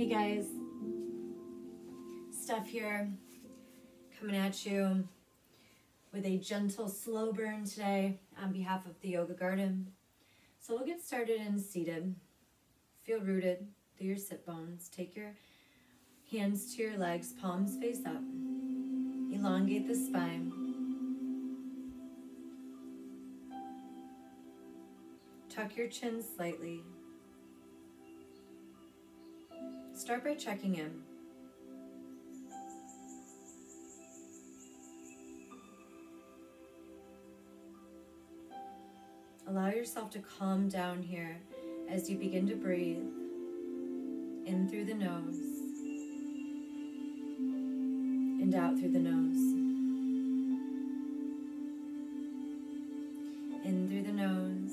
Hey guys, Steph here, coming at you with a gentle slow burn today on behalf of the Yoga Garden. So we'll get started in seated. Feel rooted through your sit bones. Take your hands to your legs, palms face up. Elongate the spine. Tuck your chin slightly. Start by checking in. Allow yourself to calm down here as you begin to breathe in through the nose and out through the nose. In through the nose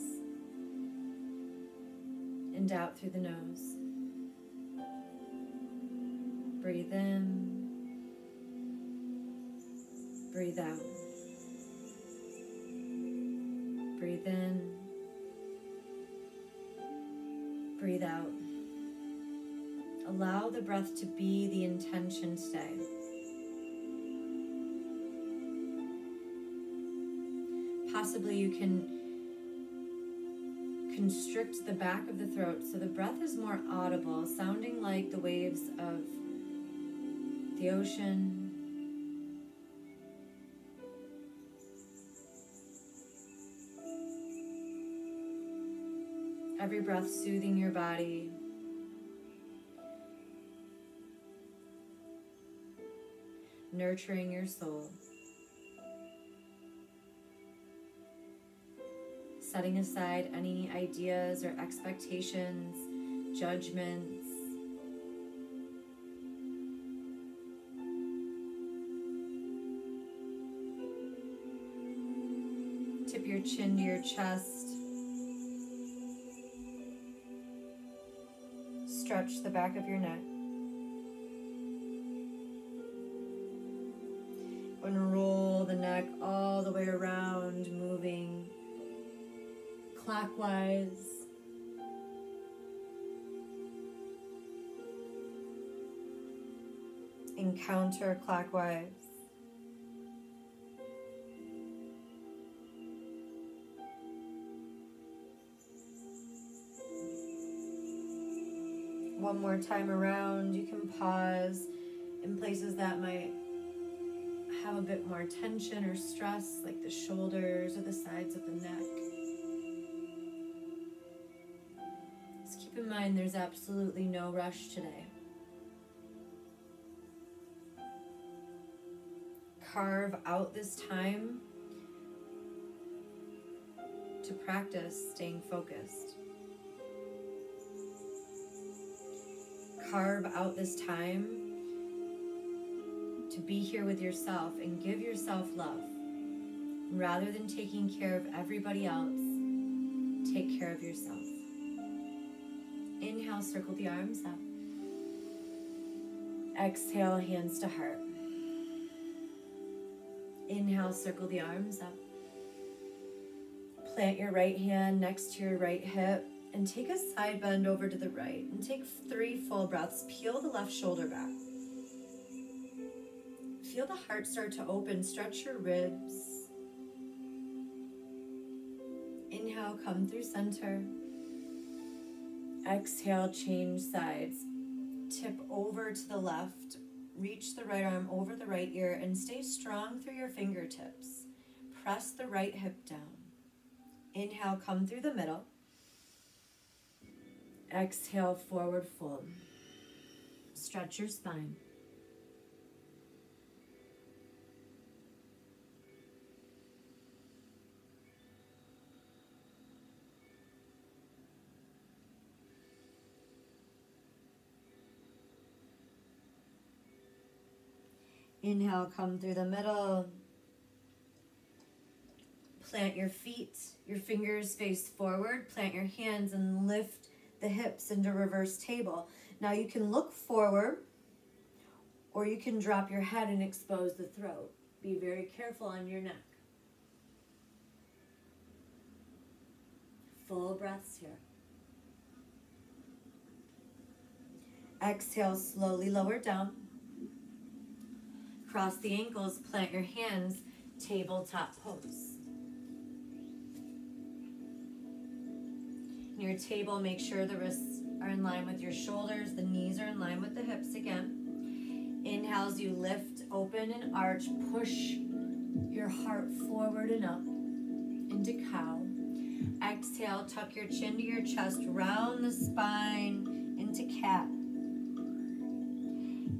and out through the nose. Breathe in, breathe out. Breathe in, breathe out. Allow the breath to be the intention today. Possibly you can constrict the back of the throat so the breath is more audible, sounding like the waves of the ocean. Every breath soothing your body. Nurturing your soul. Setting aside any ideas or expectations, judgments. Tip your chin to your chest. Stretch the back of your neck. And roll the neck all the way around, moving clockwise. And counterclockwise. One more time around, you can pause in places that might have a bit more tension or stress, like the shoulders or the sides of the neck. Just keep in mind there's absolutely no rush today. Carve out this time to practice staying focused. Carve out this time to be here with yourself and give yourself love. Rather than taking care of everybody else, take care of yourself. Inhale, circle the arms up. Exhale, hands to heart. Inhale, circle the arms up. Plant your right hand next to your right hip. And take a side bend over to the right. And take 3 full breaths. Peel the left shoulder back. Feel the heart start to open. Stretch your ribs. Inhale, come through center. Exhale, change sides. Tip over to the left. Reach the right arm over the right ear and stay strong through your fingertips. Press the right hip down. Inhale, come through the middle. Exhale, forward fold. Stretch your spine. Inhale, come through the middle. Plant your feet, your fingers face forward. Plant your hands and lift the hips into reverse table. Now you can look forward or you can drop your head and expose the throat. Be very careful on your neck. Full breaths here. Exhale, slowly lower down. Cross the ankles, plant your hands, tabletop pose. In your table, make sure the wrists are in line with your shoulders, the knees are in line with the hips again. Inhale as you lift, open and arch, push your heart forward and up into cow. Exhale, tuck your chin to your chest, round the spine into cat.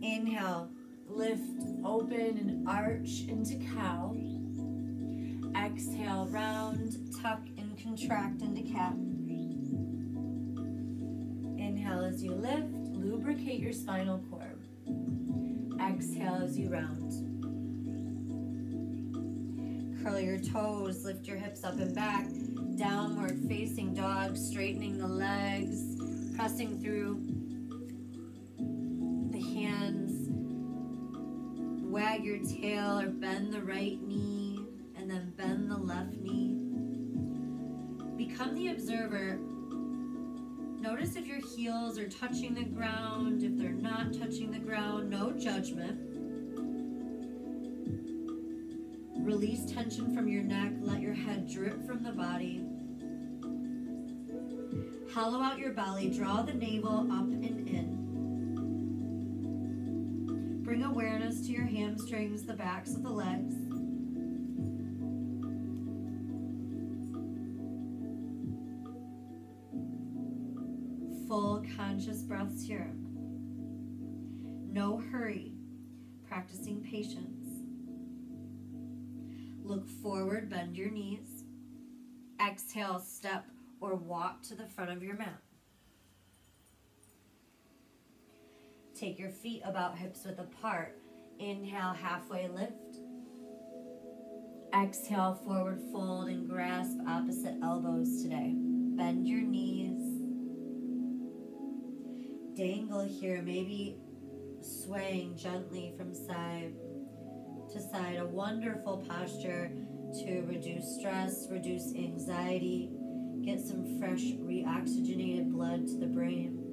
Inhale, lift, open and arch into cow. Exhale, round, tuck and contract into cat. Inhale as you lift, lubricate your spinal cord. Exhale as you round. Curl your toes, lift your hips up and back. Downward facing dog, straightening the legs, pressing through the hands. Wag your tail or bend the right knee and then bend the left knee. Become the observer. Notice if your heels are touching the ground, if they're not touching the ground, no judgment. Release tension from your neck, let your head drip from the body. Hollow out your belly, draw the navel up and in. Bring awareness to your hamstrings, the backs of the legs. Full conscious breaths here. No hurry, practicing patience. Look forward, bend your knees. Exhale, step or walk to the front of your mat. Take your feet about hips width apart. Inhale, halfway lift. Exhale, forward fold and grasp opposite elbows today. Bend your knees. Dangle here, maybe swaying gently from side to side. A wonderful posture to reduce stress, reduce anxiety, get some fresh reoxygenated blood to the brain.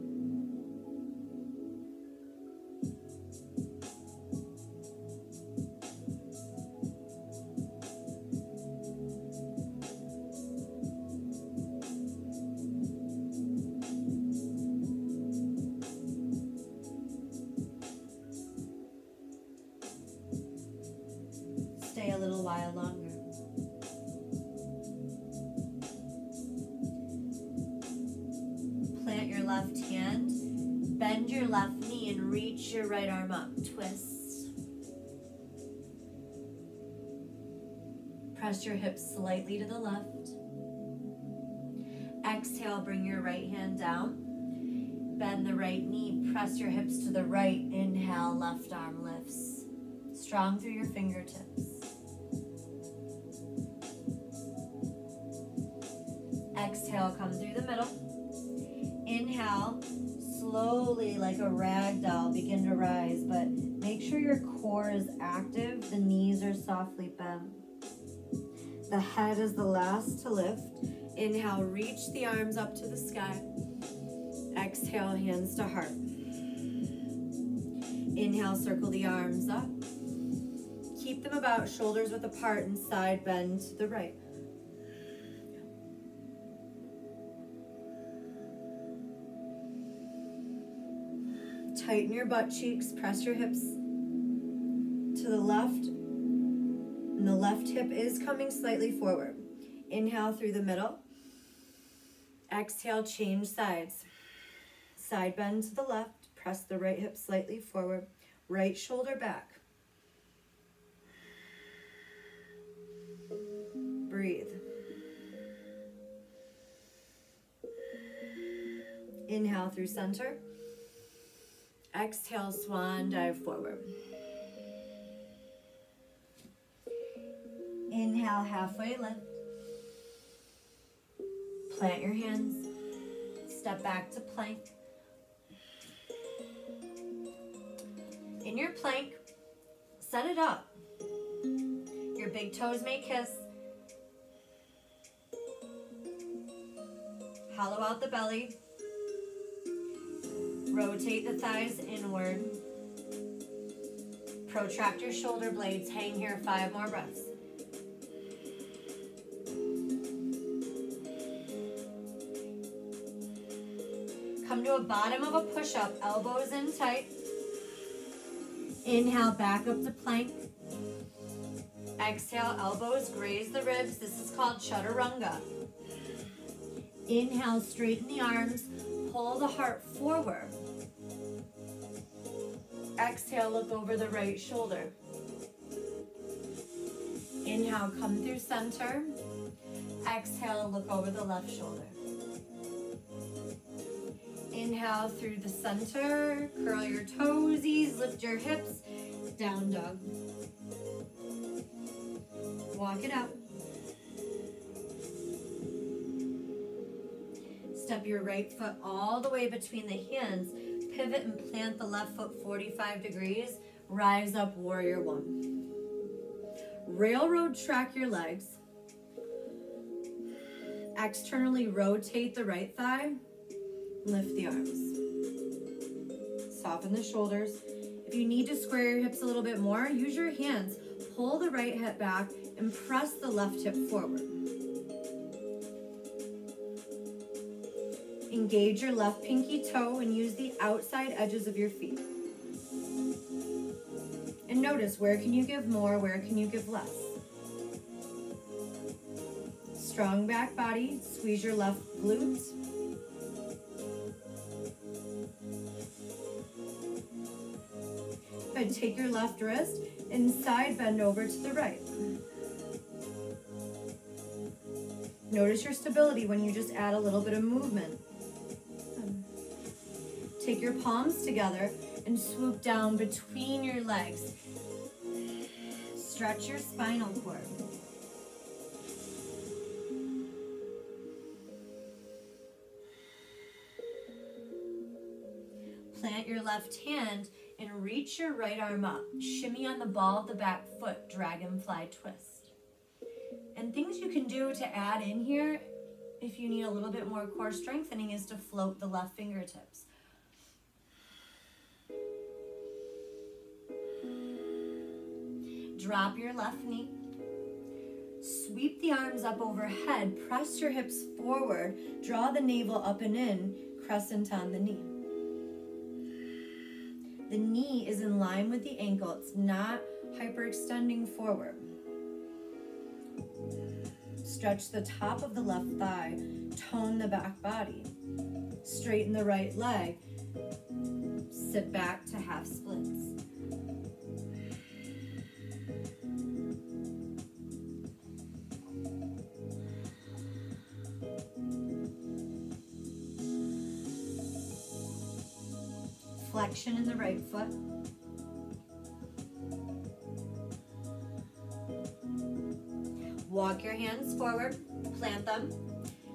Stay a little while longer. Plant your left hand, bend your left knee and reach your right arm up. Twist. Press your hips slightly to the left. Exhale, bring your right hand down. Bend the right knee, press your hips to the right. Inhale, left arm lifts. Strong through your fingertips. Exhale, come through the middle. Inhale, slowly like a rag doll, begin to rise, but make sure your core is active, the knees are softly bent. The head is the last to lift. Inhale, reach the arms up to the sky. Exhale, hands to heart. Inhale, circle the arms up. Keep them about shoulders width apart and side bend to the right. Tighten your butt cheeks, press your hips to the left, and the left hip is coming slightly forward. Inhale through the middle. Exhale, change sides. Side bend to the left, press the right hip slightly forward, right shoulder back. Breathe. Inhale through center. Exhale, swan dive forward. Inhale, halfway lift. Plant your hands. Step back to plank. In your plank, set it up. Your big toes may kiss. Hollow out the belly. Rotate the thighs inward. Protract your shoulder blades. Hang here 5 more breaths. Come to a bottom of a push-up, elbows in tight. Inhale, back up to plank. Exhale, elbows graze the ribs. This is called chaturanga. Inhale, straighten the arms. Pull the heart forward. Exhale, look over the right shoulder. Inhale, come through center. Exhale, look over the left shoulder. Inhale through the center, curl your toesies, lift your hips, down dog. Walk it out. Step your right foot all the way between the hands, pivot and plant the left foot 45 degrees, rise up, warrior one. Railroad track your legs. Externally rotate the right thigh. Lift the arms. Soften the shoulders. If you need to square your hips a little bit more, use your hands. Pull the right hip back and press the left hip forward. Engage your left pinky toe and use the outside edges of your feet. And notice, where can you give more, where can you give less? Strong back body, squeeze your left glutes. Good, take your left wrist and side bend over to the right. Notice your stability when you just add a little bit of movement. Take your palms together and swoop down between your legs. Stretch your spinal cord. Plant your left hand and reach your right arm up. Shimmy on the ball of the back foot, dragonfly twist. And things you can do to add in here, if you need a little bit more core strengthening, is to float the left fingertips. Drop your left knee. Sweep the arms up overhead. Press your hips forward. Draw the navel up and in. Crescent on the knee. The knee is in line with the ankle. It's not hyperextending forward. Stretch the top of the left thigh. Tone the back body. Straighten the right leg. Sit back to half splits. Flexion in the right foot. Walk your hands forward, plant them.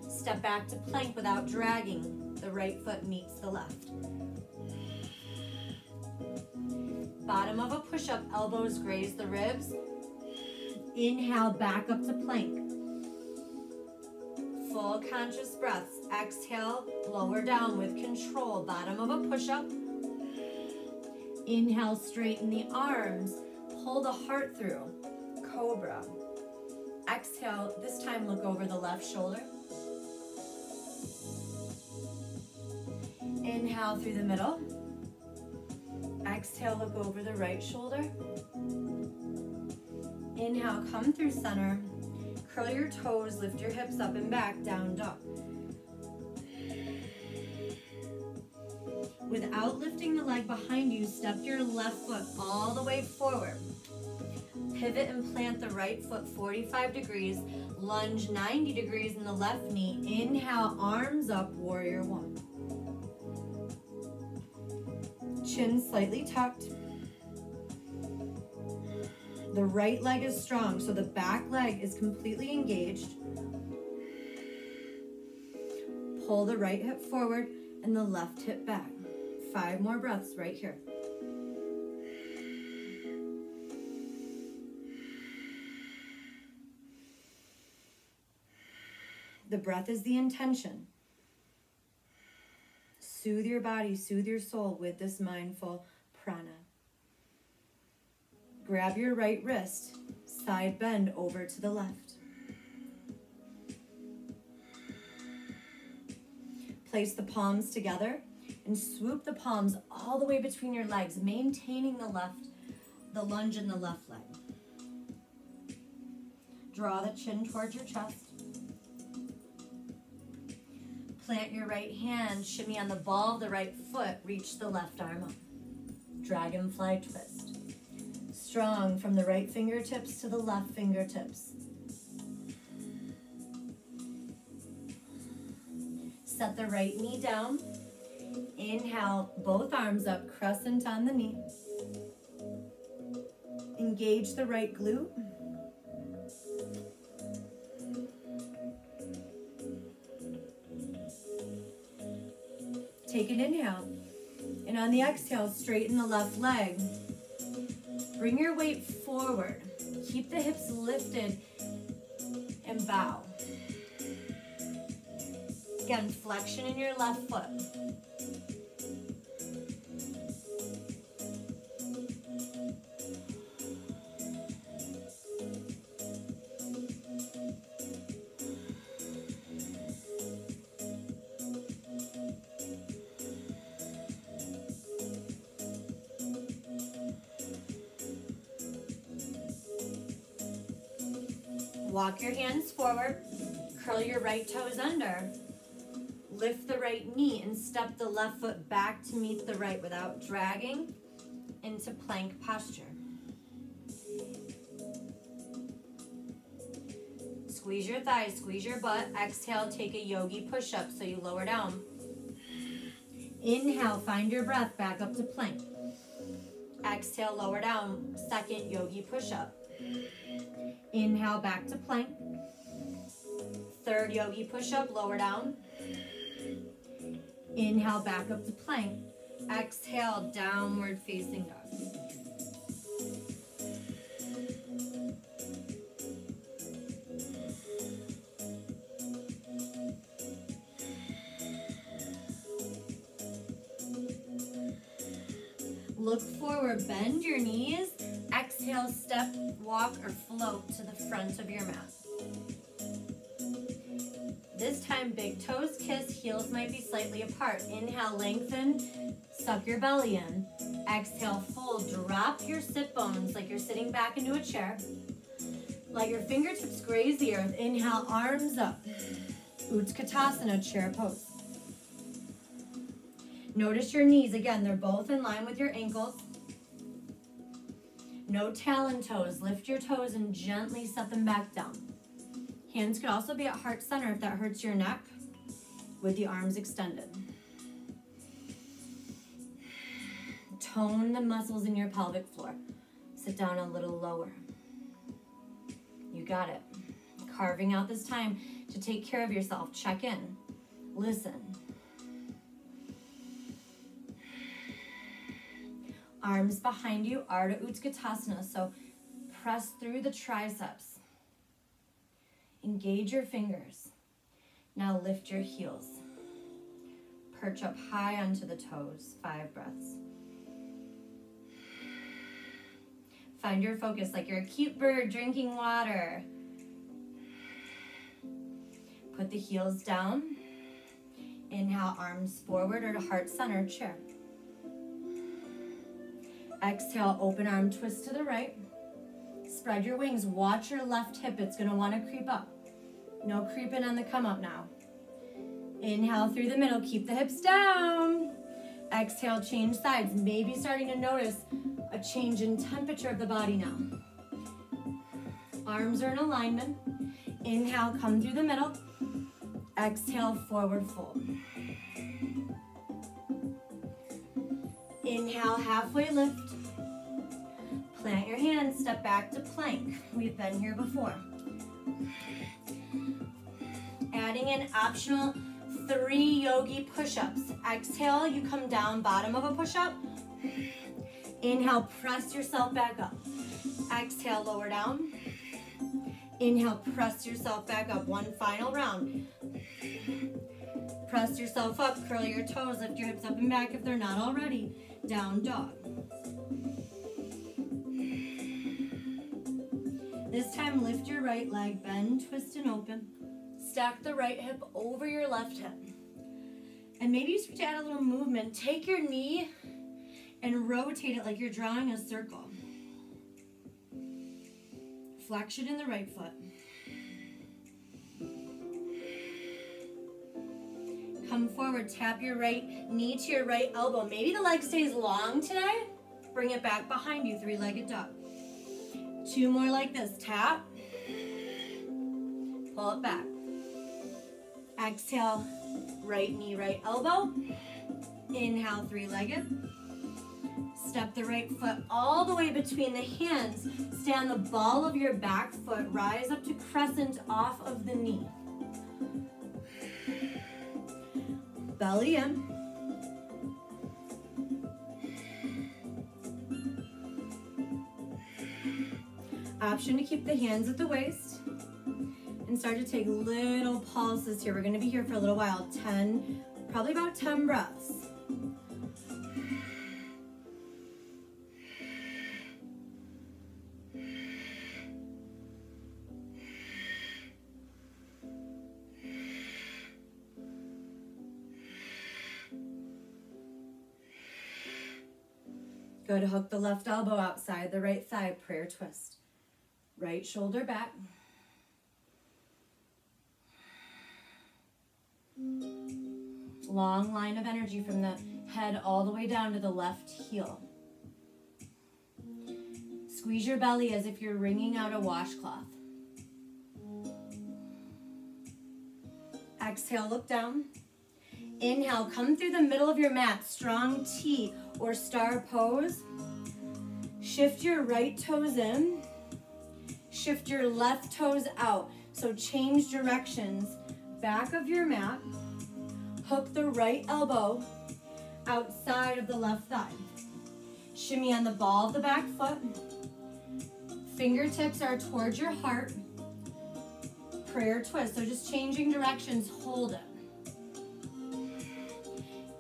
Step back to plank without dragging. The right foot meets the left. Bottom of a push-up, elbows graze the ribs. Inhale, back up to plank. Full conscious breaths. Exhale, lower down with control. Bottom of a push-up. Inhale, straighten the arms. Pull the heart through. Cobra. Exhale, this time look over the left shoulder. Inhale through the middle. Exhale, look over the right shoulder. Inhale, come through center. Curl your toes, lift your hips up and back, down dog. Without lifting the leg behind you, step your left foot all the way forward. Pivot and plant the right foot 45 degrees. Lunge 90 degrees in the left knee. Inhale, arms up, warrior one. Chin slightly tucked. The right leg is strong, so the back leg is completely engaged. Pull the right hip forward and the left hip back. 5 more breaths right here. The breath is the intention. Soothe your body, soothe your soul with this mindful prana. Grab your right wrist, side bend over to the left. Place the palms together and swoop the palms all the way between your legs, maintaining the lunge in the left leg. Draw the chin towards your chest. Plant your right hand, shimmy on the ball of the right foot, reach the left arm up. Dragonfly twist. Strong from the right fingertips to the left fingertips. Set the right knee down. Inhale, both arms up, crescent on the knee. Engage the right glute. Take an inhale, and on the exhale, straighten the left leg. Bring your weight forward. Keep the hips lifted and bow. Again, flexion in your left foot. Walk your hands forward, curl your right toes under, lift the right knee and step the left foot back to meet the right without dragging into plank posture. Squeeze your thighs, squeeze your butt. Exhale, take a yogi push-up so you lower down. Inhale, find your breath, back up to plank. Exhale, lower down, second yogi push-up. Inhale, back to plank. Third yogi push-up, lower down. Inhale, back up to plank. Exhale, downward facing dog. Look forward, bend your knees. Exhale, step, walk, or float to the front of your mat. This time, big toes kiss, heels might be slightly apart. Inhale, lengthen, suck your belly in. Exhale, fold, drop your sit bones like you're sitting back into a chair. Let your fingertips graze the earth. Inhale, arms up. Utkatasana, chair pose. Notice your knees, again, they're both in line with your ankles. No talon toes. Lift your toes and gently set them back down. Hands could also be at heart center if that hurts your neck, with the arms extended. Tone the muscles in your pelvic floor. Sit down a little lower. You got it. Carving out this time to take care of yourself. Check in. Listen. Arms behind you, Ardha Utkatasana, so press through the triceps. Engage your fingers. Now lift your heels. Perch up high onto the toes. 5 breaths. Find your focus like you're a cute bird drinking water. Put the heels down. Inhale, arms forward or to heart center, chair. Exhale, open arm twist to the right. Spread your wings. Watch your left hip. It's going to want to creep up. No creeping on the come up now. Inhale through the middle. Keep the hips down. Exhale, change sides. Maybe starting to notice a change in temperature of the body now. Arms are in alignment. Inhale, come through the middle. Exhale, forward fold. Inhale, halfway lift. Plant your hands, step back to plank. We've been here before. Adding an optional 3 yogi push-ups. Exhale, you come down, bottom of a push-up. Inhale, press yourself back up. Exhale, lower down. Inhale, press yourself back up. One final round. Press yourself up, curl your toes, lift your hips up and back if they're not already. Down dog. This time, lift your right leg, bend, twist, and open. Stack the right hip over your left hip. And maybe you start to add a little movement. Take your knee and rotate it like you're drawing a circle. Flexion in the right foot. Come forward, tap your right knee to your right elbow. Maybe the leg stays long today. Bring it back behind you, three-legged dog. 2 more like this, tap. Pull it back. Exhale, right knee, right elbow. Inhale, three-legged. Step the right foot all the way between the hands. Stay on the ball of your back foot. Rise up to crescent off of the knee. Belly in. Option to keep the hands at the waist. And start to take little pulses here. We're going to be here for a little while. 10, probably about 10 breaths. Good, hook the left elbow outside the right thigh, prayer twist. Right shoulder back. Long line of energy from the head all the way down to the left heel. Squeeze your belly as if you're wringing out a washcloth. Exhale, look down. Inhale, come through the middle of your mat, strong T or star pose. Shift your right toes in. Shift your left toes out. So change directions. Back of your mat. Hook the right elbow outside of the left thigh. Shimmy on the ball of the back foot. Fingertips are towards your heart. Prayer twist. So just changing directions, hold it.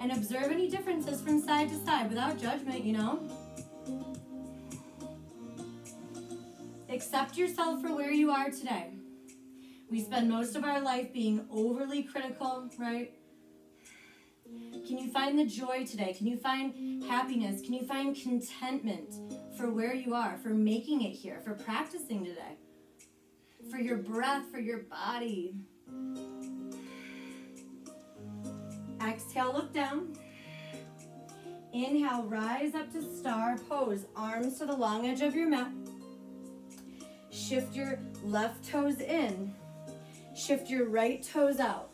And observe any differences from side to side without judgment, you know. Accept yourself for where you are today. We spend most of our life being overly critical, right? Can you find the joy today? Can you find happiness? Can you find contentment for where you are, for making it here, for practicing today, for your breath, for your body? Exhale, look down. Inhale, rise up to star pose. Arms to the long edge of your mat. Shift your left toes in. Shift your right toes out.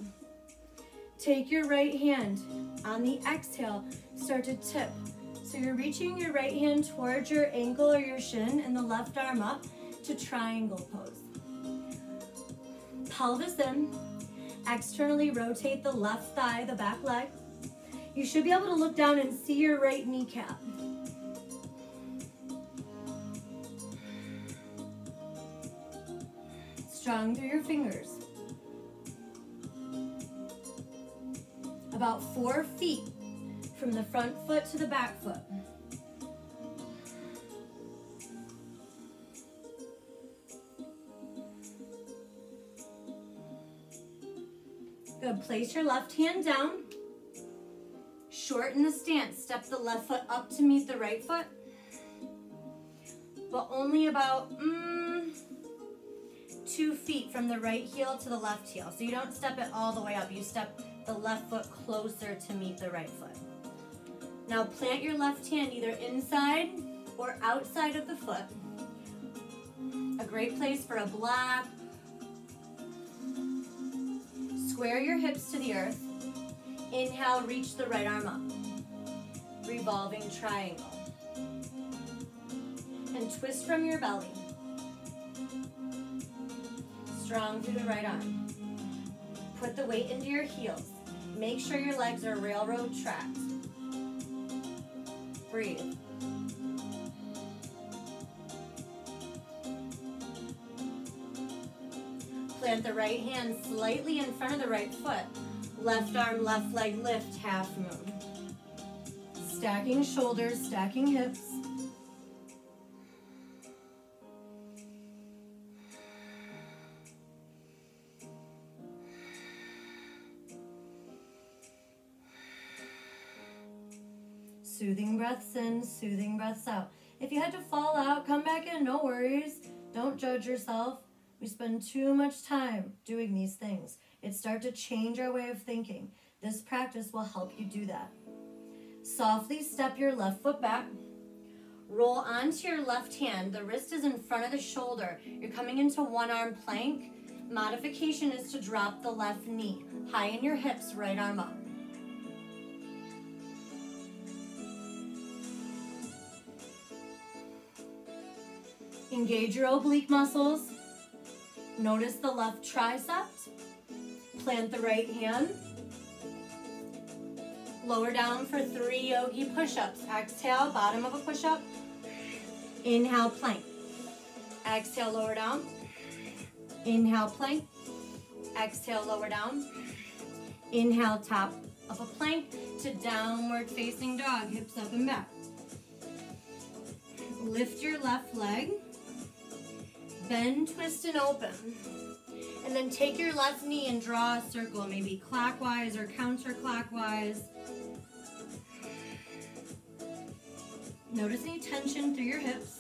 Take your right hand. On the exhale, start to tip. So you're reaching your right hand towards your ankle or your shin and the left arm up to triangle pose. Pelvis in. Externally rotate the left thigh, the back leg. You should be able to look down and see your right kneecap. Strong through your fingers. About 4 feet from the front foot to the back foot. Good, place your left hand down. Shorten the stance, step the left foot up to meet the right foot. But only about 2 feet from the right heel to the left heel. So you don't step it all the way up, you step the left foot closer to meet the right foot. Now plant your left hand either inside or outside of the foot. A great place for a block. Square your hips to the earth. Inhale, reach the right arm up. Revolving triangle. And twist from your belly. Strong through the right arm. Put the weight into your heels. Make sure your legs are railroad tracked. Breathe. Plant the right hand slightly in front of the right foot. Left arm, left leg lift, half moon. Stacking shoulders, stacking hips. Soothing breaths in, soothing breaths out. If you had to fall out, come back in, no worries. Don't judge yourself. We spend too much time doing these things. It starts to change our way of thinking. This practice will help you do that. Softly step your left foot back. Roll onto your left hand. The wrist is in front of the shoulder. You're coming into one arm plank. Modification is to drop the left knee. High in your hips, right arm up. Engage your oblique muscles. Notice the left tricep. Plant the right hand. Lower down for 3 yogi push-ups. Exhale, bottom of a push-up. Inhale, plank. Exhale, lower down. Inhale, plank. Exhale, lower down. Inhale, top of a plank to downward facing dog. Hips up and back. Lift your left leg. Bend, twist, and open. And then take your left knee and draw a circle, maybe clockwise or counterclockwise. Notice any tension through your hips.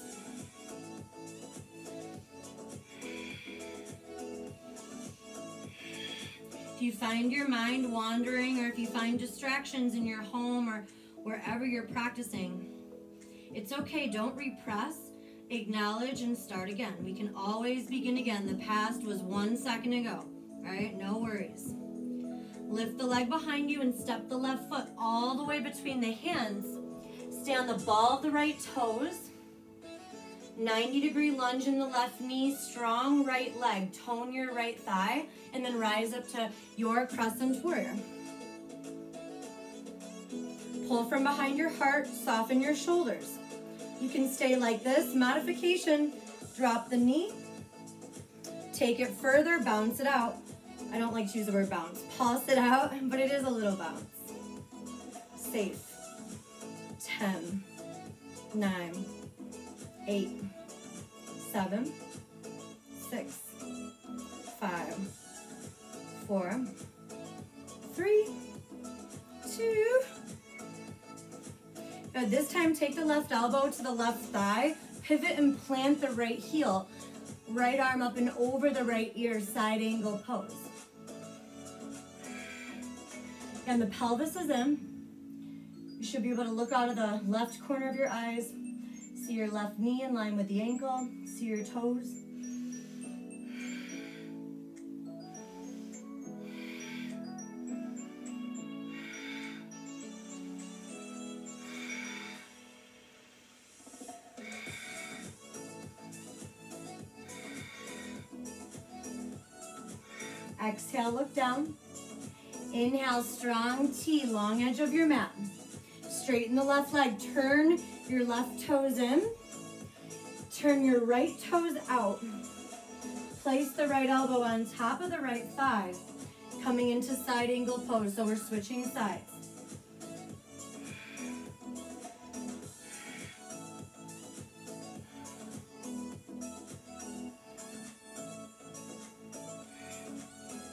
If you find your mind wandering, or if you find distractions in your home or wherever you're practicing, it's okay, don't repress. Acknowledge and start again. We can always begin again. The past was 1 second ago, right? No worries. Lift the leg behind you and step the left foot all the way between the hands. Stay on the ball of the right toes. 90-degree lunge in the left knee, strong right leg. Tone your right thigh, and then rise up to your crescent warrior. Pull from behind your heart, soften your shoulders. You can stay like this. Modification, drop the knee, take it further, bounce it out. I don't like to use the word bounce. Pulse it out, but it is a little bounce. Safe. 10, 9, 8, 7, 6, 5, 4, 3, 2. Good. This time, take the left elbow to the left thigh, pivot and plant the right heel. Right arm up and over the right ear, side angle pose. And the pelvis is in. You should be able to look out of the left corner of your eyes. See your left knee in line with the ankle. See your toes. Exhale, look down. Inhale, strong T, long edge of your mat. Straighten the left leg, turn your left toes in. Turn your right toes out. Place the right elbow on top of the right thigh, coming into side angle pose, so we're switching sides.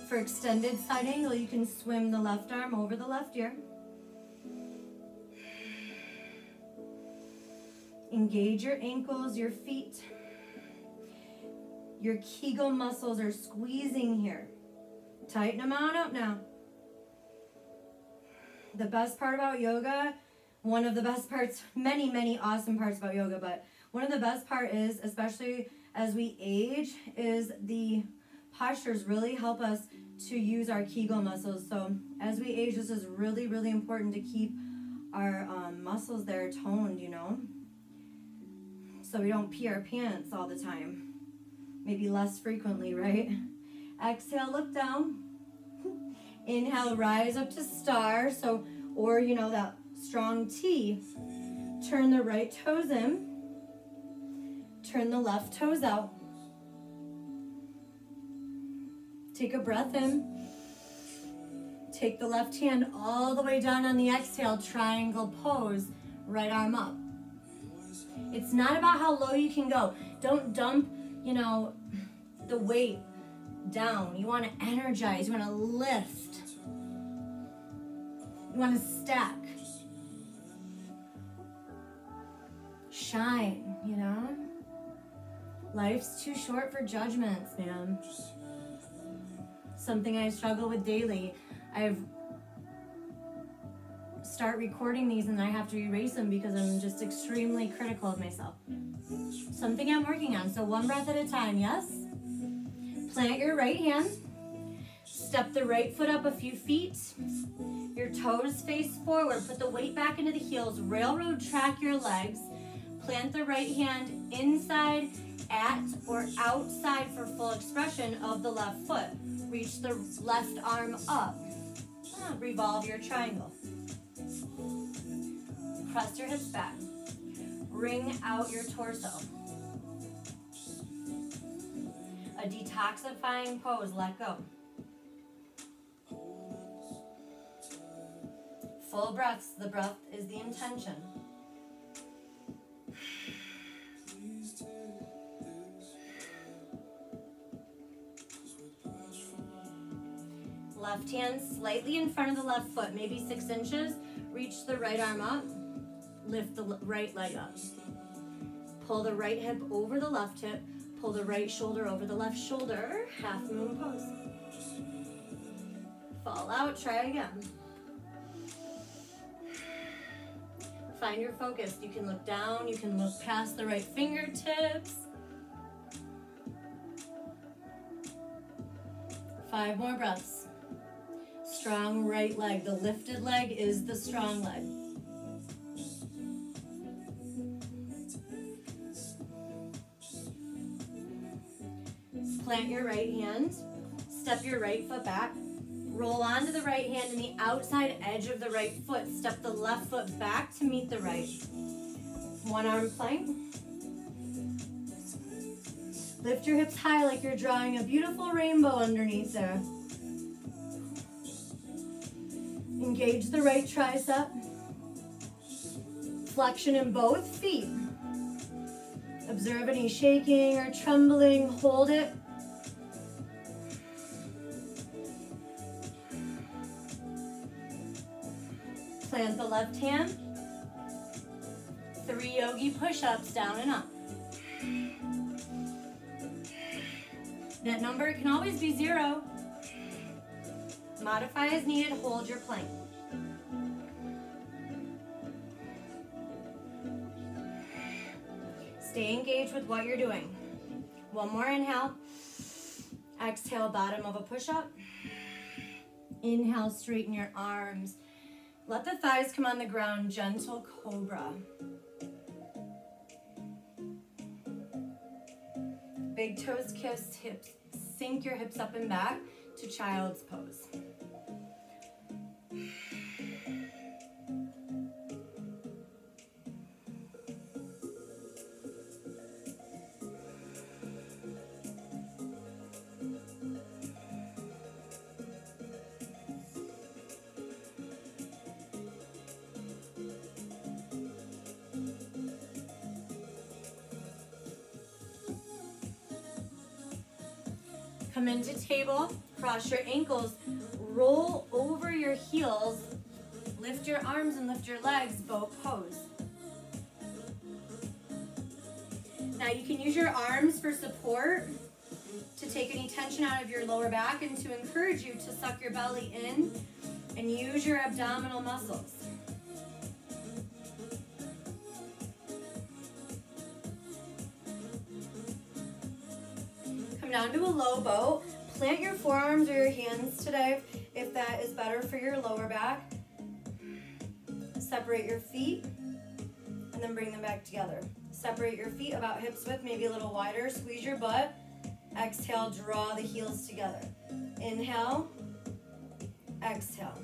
For extended side angle, you can swim the left arm over the left ear. Engage your ankles, your feet. Your Kegel muscles are squeezing here. Tighten them on up now. The best part about yoga, one of the best parts, many awesome parts about yoga, but one of the best part is, especially as we age, is the postures really help us to use our Kegel muscles. So as we age, this is really important to keep our muscles there toned, you know, so we don't pee our pants all the time. Maybe less frequently, right? Exhale, look down. Inhale, rise up to star. So, or you know, that strong T. Turn the right toes in. Turn the left toes out. Take a breath in. Take the left hand all the way down on the exhale, triangle pose, right arm up. It's not about how low you can go. Don't dump, you know, the weight down. You want to energize, you want to lift. You want to stack. Shine, you know? Life's too short for judgments, man. Something I struggle with daily. I've start recording these and I have to erase them because I'm just extremely critical of myself. Something I'm working on. So one breath at a time, yes? Plant your right hand. Step the right foot up a few feet. Your toes face forward. Put the weight back into the heels. Railroad track your legs. Plant the right hand inside, at, or outside for full expression of the left foot. Reach the left arm up. Revolve your triangle. Press your hips back. Ring out your torso. A detoxifying pose, let go. Full breaths, the breath is the intention. Left hand slightly in front of the left foot, maybe 6 inches. Reach the right arm up. Lift the right leg up. Pull the right hip over the left hip. Pull the right shoulder over the left shoulder. Half moon pose. Fall out, try again. Find your focus. You can look down, you can look past the right fingertips. 5 more breaths. Strong right leg. The lifted leg is the strong leg. Plant your right hand. Step your right foot back. Roll onto the right hand and the outside edge of the right foot. Step the left foot back to meet the right. One arm plank. Lift your hips high like you're drawing a beautiful rainbow underneath there. Engage the right tricep. Flexion in both feet. Observe any shaking or trembling. Hold it. Plant the left hand. 3 yogi push-ups, down and up. That number can always be 0. Modify as needed, hold your plank. Stay engaged with what you're doing. One more inhale. Exhale, bottom of a push-up. Inhale, straighten your arms. Let the thighs come on the ground, gentle cobra. Big toes kiss, hips. Sink your hips up and back to child's pose. Come into table, cross your ankles, roll over your heels, lift your arms and lift your legs, boat pose. Now you can use your arms for support to take any tension out of your lower back and to encourage you to suck your belly in and use your abdominal muscles. Down to a low boat. Plant your forearms or your hands today if that is better for your lower back. Separate your feet and then bring them back together. Separate your feet about hips width, maybe a little wider. Squeeze your butt. Exhale, draw the heels together. Inhale, exhale.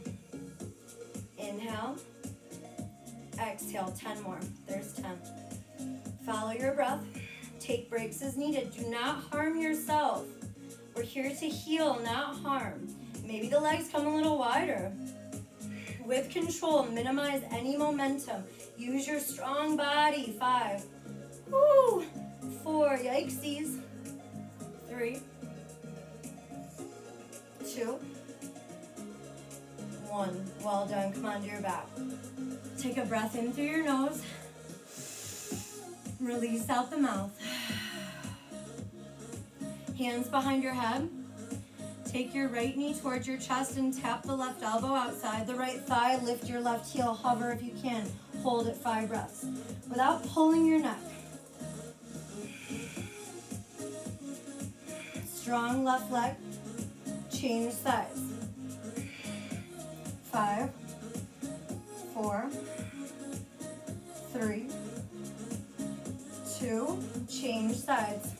Inhale, exhale. 10 more. There's 10. Follow your breath. Take breaks as needed. Do not harm yourself. We're here to heal, not harm. Maybe the legs come a little wider. With control, minimize any momentum. Use your strong body. 5, woo, 4, yikesies, 3, 2, 1. Well done. Come on to your back. Take a breath in through your nose. Release out the mouth. Hands behind your head. Take your right knee towards your chest and tap the left elbow outside the right thigh. Lift your left heel. Hover if you can. Hold it 5 breaths without pulling your neck. Strong left leg. Change sides. 5, 4, 3, 2, change sides.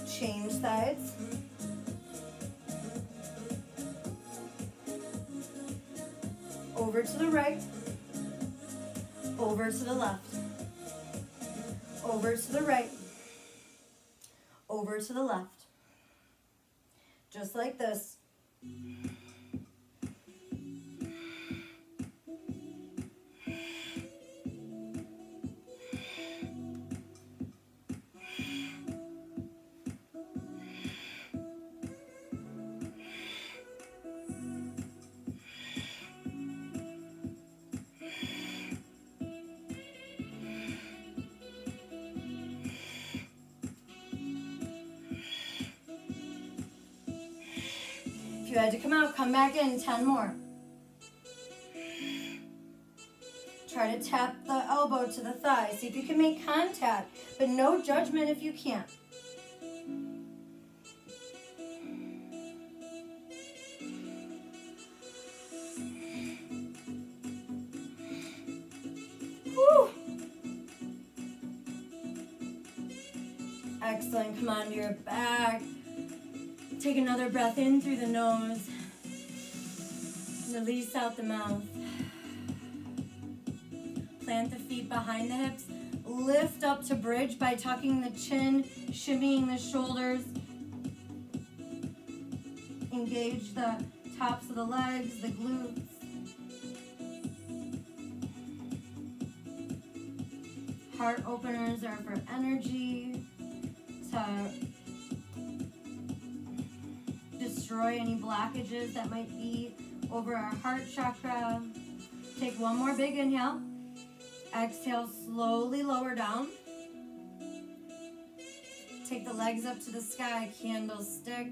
Change sides. Over to the right. Over to the left. Over to the right. Over to the left. Just like this. If you had to come out, come back in. 10 more. Try to tap the elbow to the thigh. See if you can make contact, but no judgment if you can't. Whew. Excellent. Come on to your back. Take another breath in through the nose. Release out the mouth. Plant the feet behind the hips. Lift up to bridge by tucking the chin, shimmying the shoulders. Engage the tops of the legs, the glutes. Heart openers are for energy, to destroy any blockages that might be over our heart chakra. Take one more big inhale. Exhale, slowly lower down. Take the legs up to the sky, candlestick.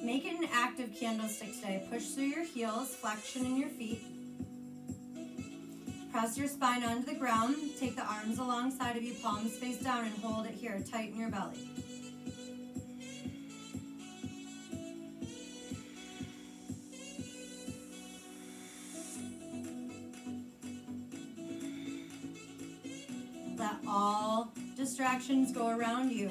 Make it an active candlestick today. Push through your heels, flexion in your feet. Press your spine onto the ground. Take the arms alongside of you, palms face down, and hold it here. Tighten your belly. Let all distractions go around you.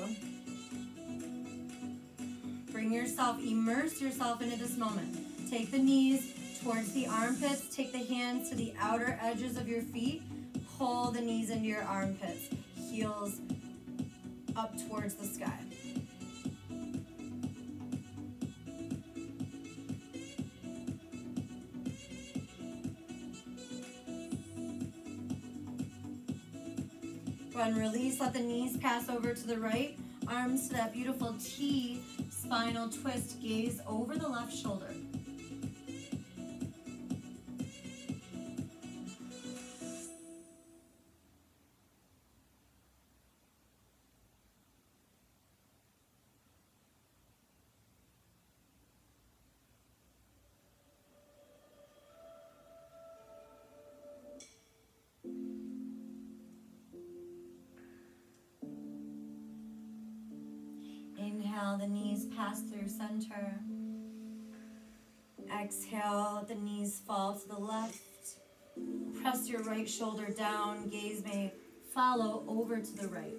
Bring yourself, immerse yourself into this moment. Take the knees towards the armpits. Take the hands to the outer edges of your feet. Pull the knees into your armpits. Heels up towards the sky. Go ahead and release. Let the knees pass over to the right. Arms to that beautiful T, spinal twist. Gaze over the left shoulder. Inhale, the knees pass through center. Exhale, the knees fall to the left. Press your right shoulder down. Gaze may follow over to the right.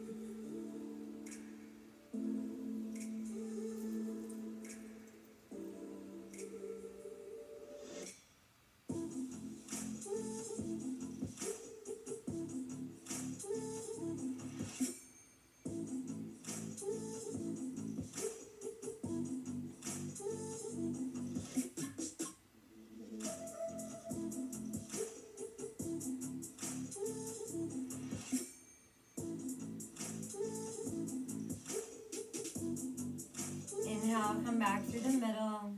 out, come back through the middle.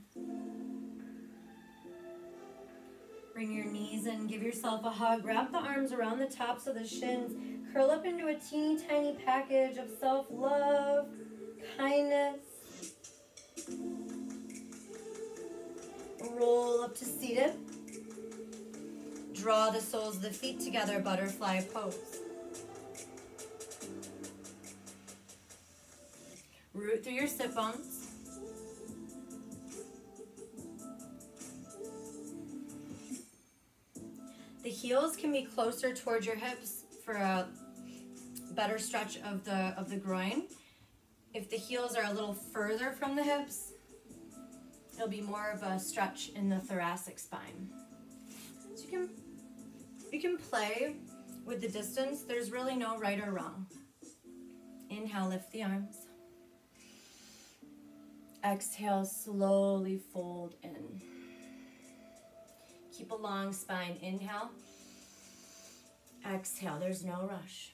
Bring your knees in, give yourself a hug. Wrap the arms around the tops of the shins. Curl up into a teeny tiny package of self-love, kindness. Roll up to seated. Draw the soles of the feet together, butterfly pose. Root through your sit bones. The heels can be closer towards your hips for a better stretch of the groin. If the heels are a little further from the hips, it'll be more of a stretch in the thoracic spine. So you can play with the distance. There's really no right or wrong. Inhale, lift the arms. Exhale, slowly fold in. Keep a long spine. Inhale. Exhale. There's no rush.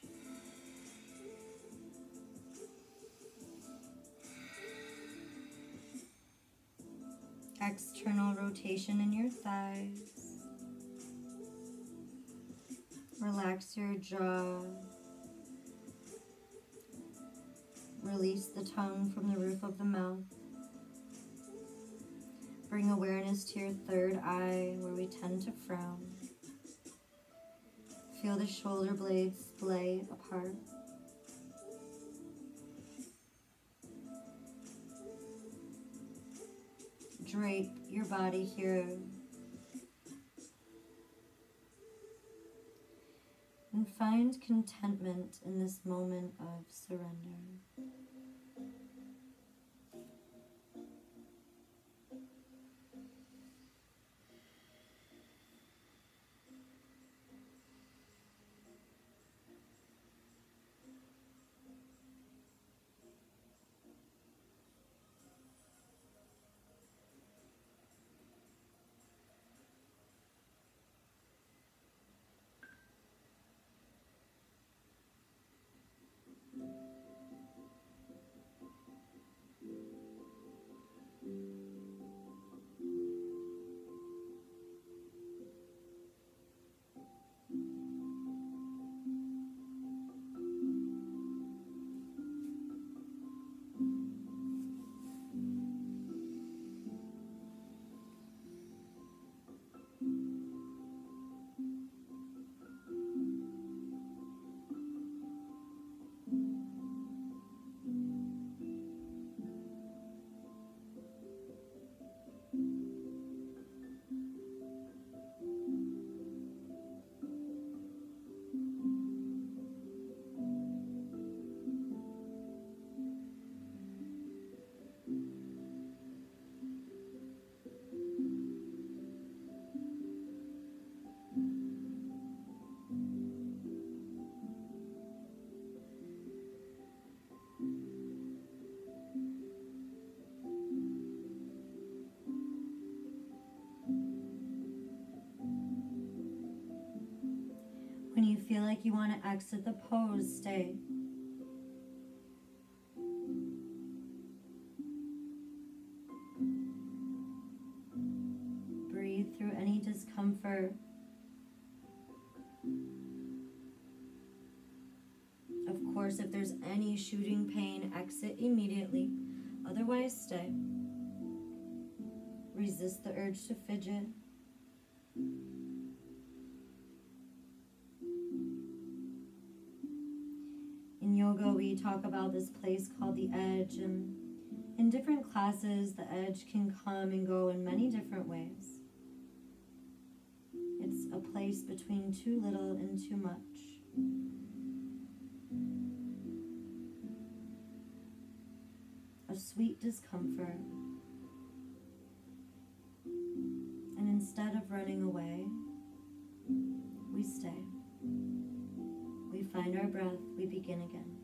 External rotation in your thighs. Relax your jaw. Release the tongue from the roof of the mouth. Bring awareness to your third eye where we tend to frown. Feel the shoulder blades splay apart. Drape your body here. And find contentment in this moment of surrender. When you feel like you want to exit the pose, stay. Breathe through any discomfort. Of course, if there's any shooting pain, exit immediately. Otherwise, stay. Resist the urge to fidget. In yoga, we talk about this place called the edge, and in different classes, the edge can come and go in many different ways. It's a place between too little and too much. A sweet discomfort. And instead of running away, we stay. We find our breath, we begin again.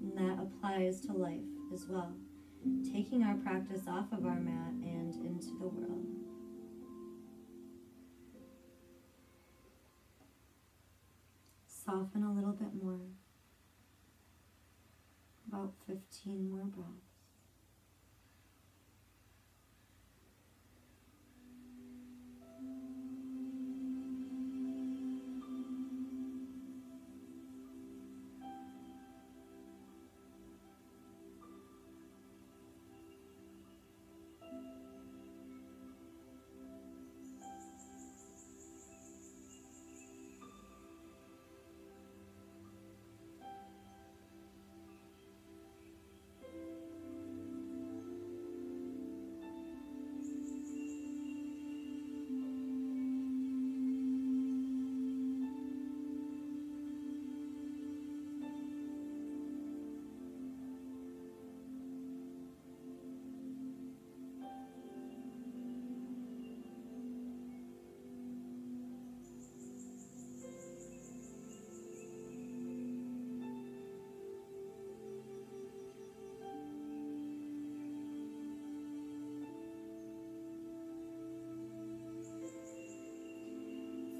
And that applies to life as well, taking our practice off of our mat and into the world. Soften a little bit more. About 15 more breaths.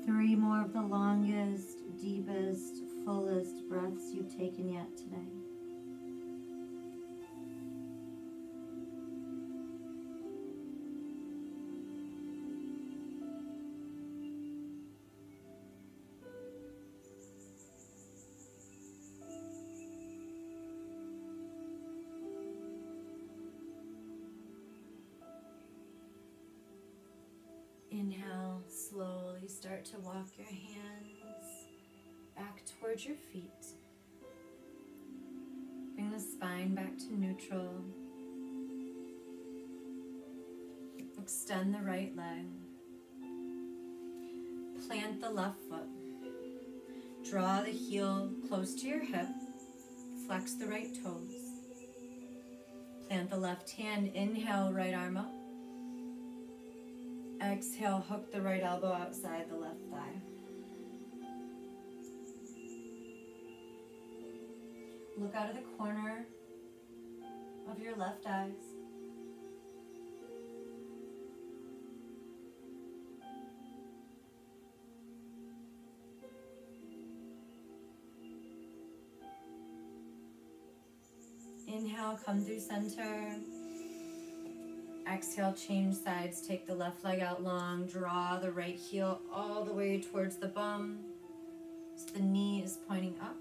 Three more of the longest, deepest, fullest breaths you've taken yet today. Inhale, slowly start to walk your hands back towards your feet. Bring the spine back to neutral. Extend the right leg. Plant the left foot. Draw the heel close to your hip. Flex the right toes. Plant the left hand. Inhale, right arm up. Exhale, hook the right elbow outside the left thigh. Look out of the corner of your left eyes. Inhale, come through center. Exhale, change sides. Take the left leg out long. Draw the right heel all the way towards the bum, so the knee is pointing up.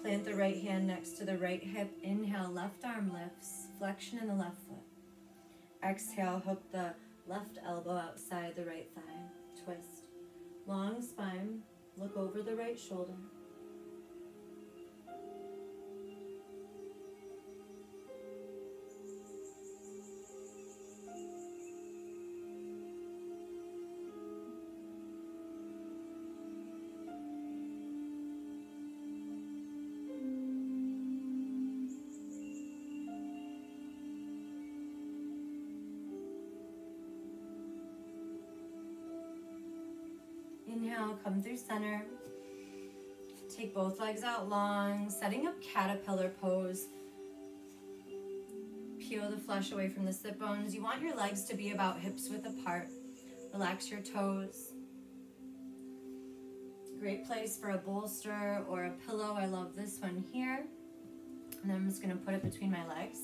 Plant the right hand next to the right hip. Inhale, left arm lifts. Flexion in the left foot. Exhale, hook the left elbow outside the right thigh. Twist. Long spine. Look over the right shoulder. Inhale, come through center. Take both legs out long, setting up caterpillar pose. Peel the flesh away from the sit bones. You want your legs to be about hips width apart. Relax your toes. Great place for a bolster or a pillow. I love this one here. And then I'm just going to put it between my legs.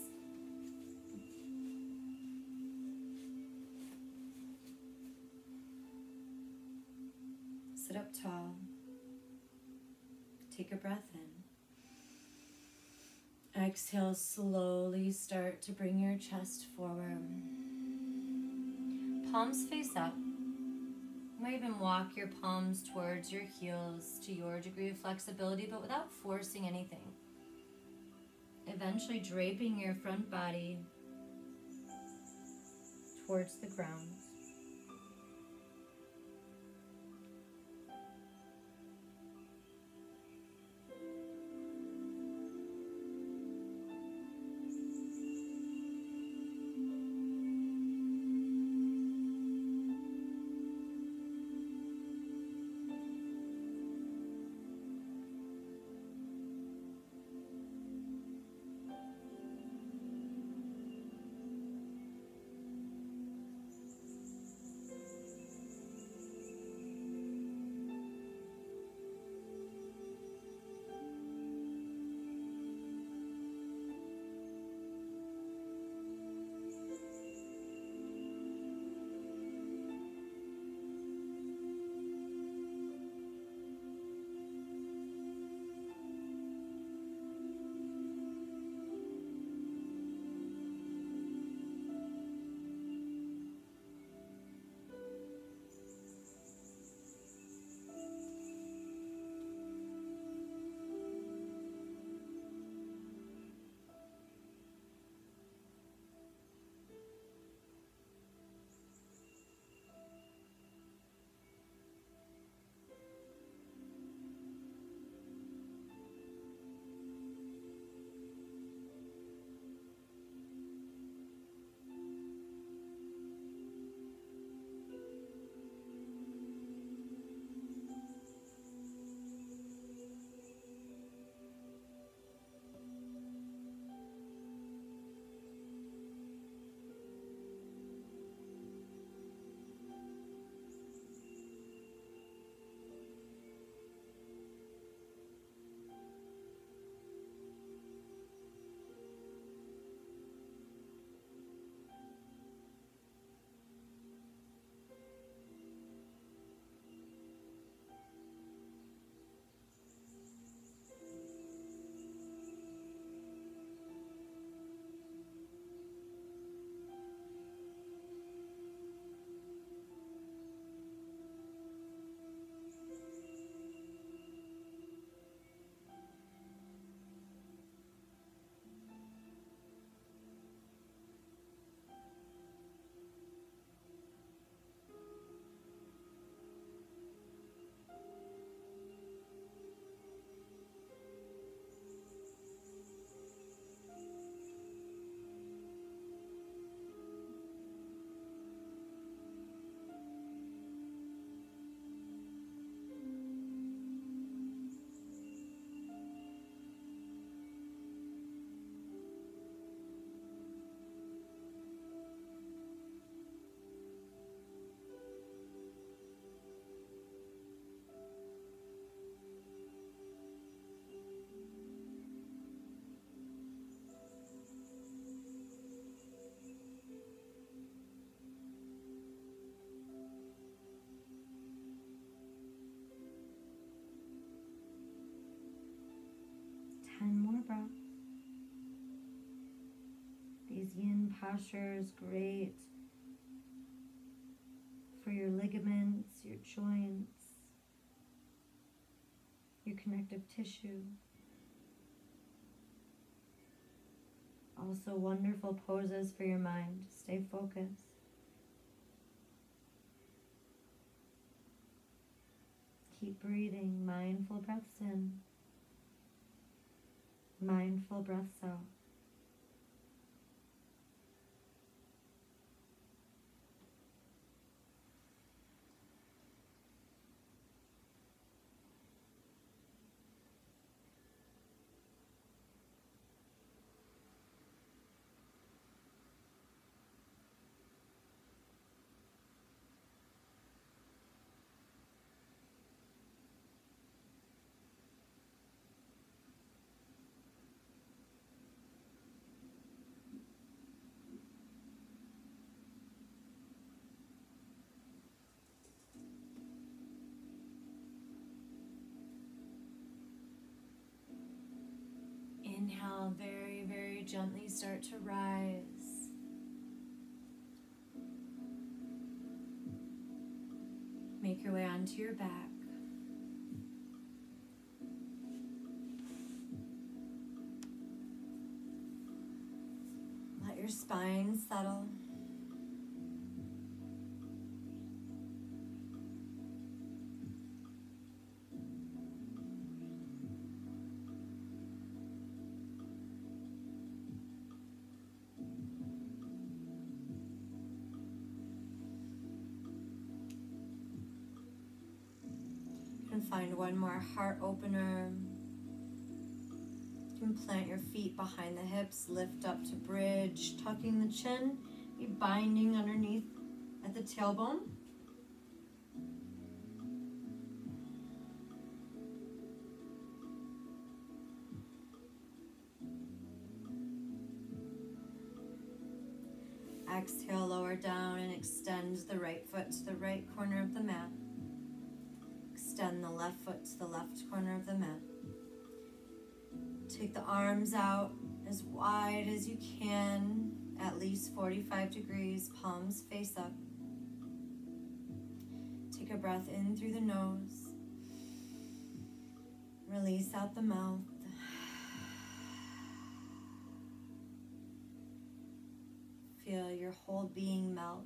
Sit up tall. Take a breath in. Exhale, slowly start to bring your chest forward. Palms face up. You might even walk your palms towards your heels to your degree of flexibility, but without forcing anything. Eventually draping your front body towards the ground. breath. These yin postures, great for your ligaments, your joints, your connective tissue. Also wonderful poses for your mind. Stay focused. Keep breathing, mindful breaths in, mindful breaths out. Inhale, very, very gently start to rise. Make your way onto your back. Let your spine settle. And find one more heart opener. You can plant your feet behind the hips, lift up to bridge, tucking the chin, be binding underneath at the tailbone. Exhale, lower down and extend the right foot to the right corner of the mat. Extend the left foot to the left corner of the mat. Take the arms out as wide as you can, at least 45 degrees, palms face up. Take a breath in through the nose. Release out the mouth. Feel your whole being melt.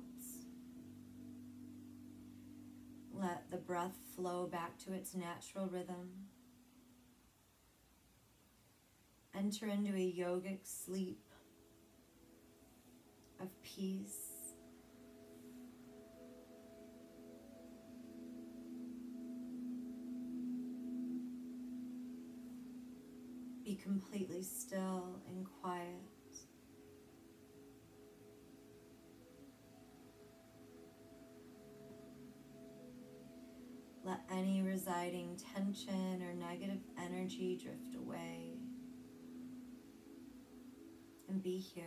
Let the breath flow back to its natural rhythm. Enter into a yogic sleep of peace. Be completely still and quiet. Let any residing tension or negative energy drift away. And be here.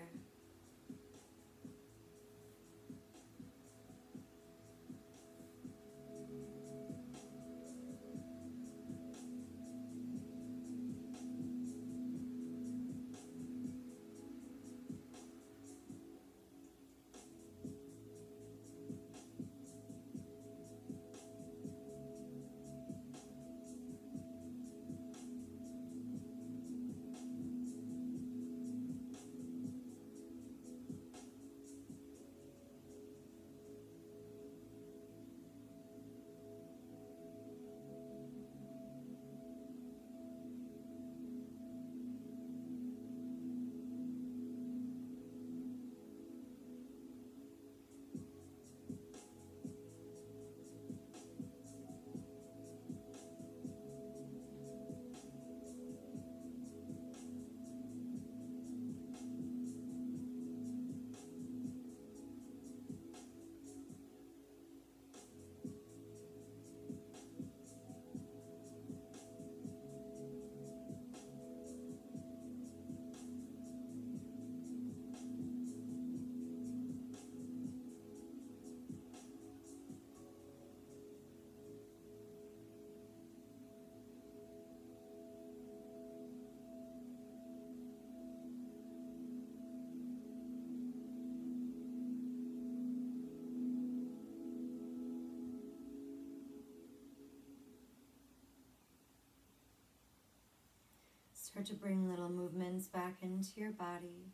Start to bring little movements back into your body,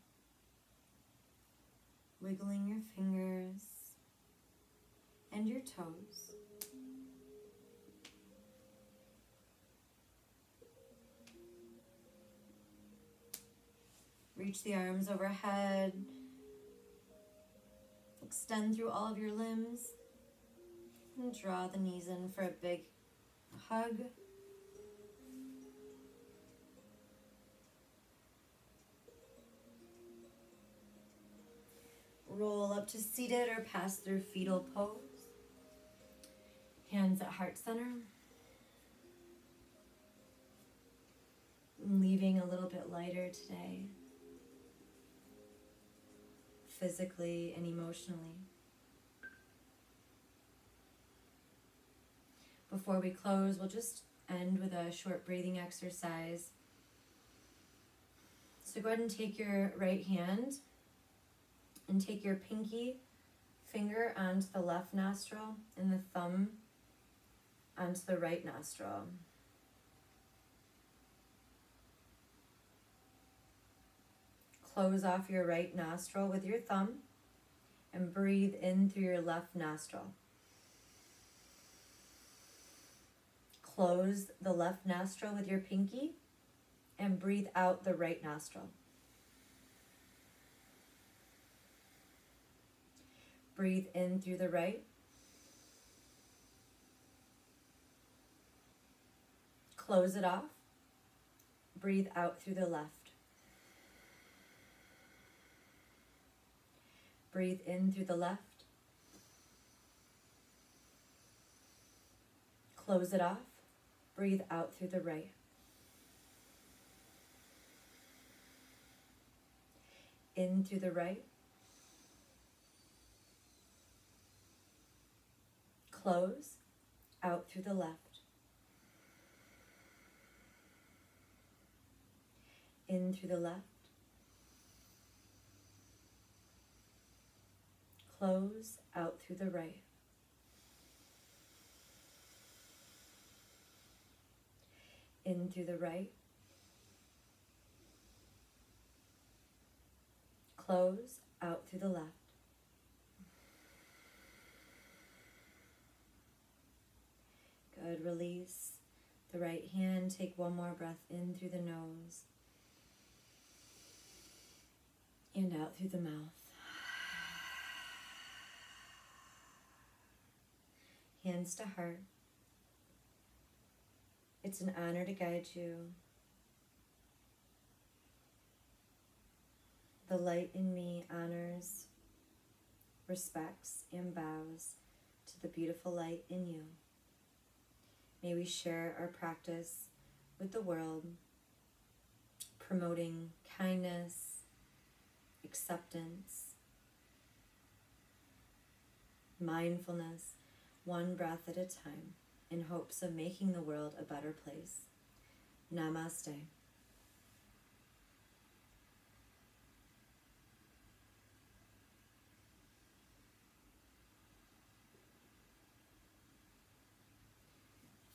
wiggling your fingers and your toes. Reach the arms overhead. Extend through all of your limbs. And draw the knees in for a big hug. Roll up to seated or pass through fetal pose. Hands at heart center. Leaving a little bit lighter today, physically and emotionally. Before we close, we'll just end with a short breathing exercise. So go ahead and take your right hand and take your pinky finger onto the left nostril and the thumb onto the right nostril. Close off your right nostril with your thumb and breathe in through your left nostril. Close the left nostril with your pinky and breathe out the right nostril. Breathe in through the right. Close it off. Breathe out through the left. Breathe in through the left. Close it off. Breathe out through the right. In through the right. Close. Out through the left. In through the left. Close. Out through the right. In through the right. Close. Out through the left. Good. Release the right hand. Take one more breath in through the nose and out through the mouth. Hands to heart. It's an honor to guide you. The light in me honors, respects, and bows to the beautiful light in you. May we share our practice with the world, promoting kindness, acceptance, mindfulness, one breath at a time, in hopes of making the world a better place. Namaste.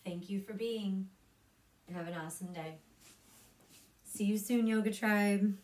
Thank you for being. Have an awesome day. See you soon, Yoga Tribe.